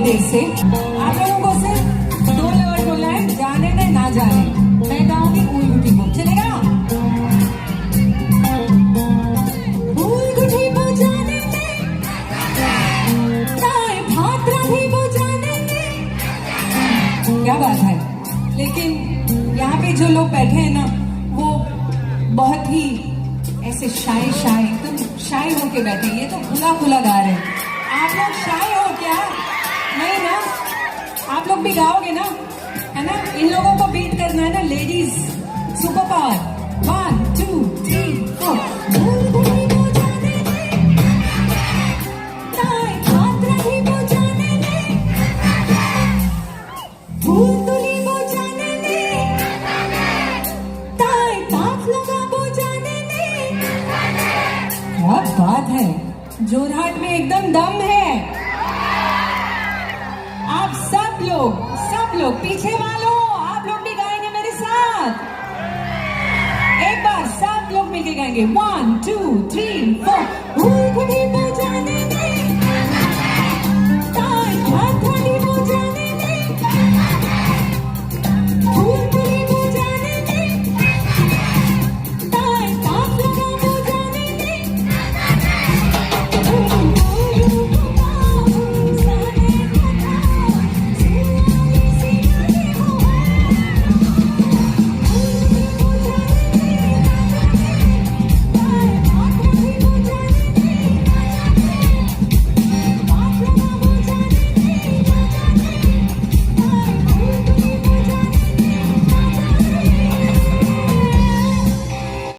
देर से आप लोगों को सिर्फ 2 वर्ड बोलना है, जाने में ना जाने। मैं गाऊंगी ऊल गुठी को, चलेगा? ऊल गुठी को जाने में, ताए भाद्रा भी वो जाने में। क्या बात है। लेकिन यहाँ पे जो लोग बैठे हैं ना, वो बहुत ही ऐसे शाय एकदम शाय होके बैठे। ये तो खुला खुला गा रहे हैं। आप लोग शाय हो क्या? नहीं ना? आप लोग भी गाओगे ना, है ना? इन लोगों को बीट करना है ना। Ladies super power, 1 2 3 4। फूल तुली बात है, जोरहाट में एकदम दम है। आप सब लोग पीछे वालों, आप लोग भी गाएंगे मेरे साथ। एक बार सब लोग मिलके गाएंगे 1 2 3 4 घुटी बजाने दे।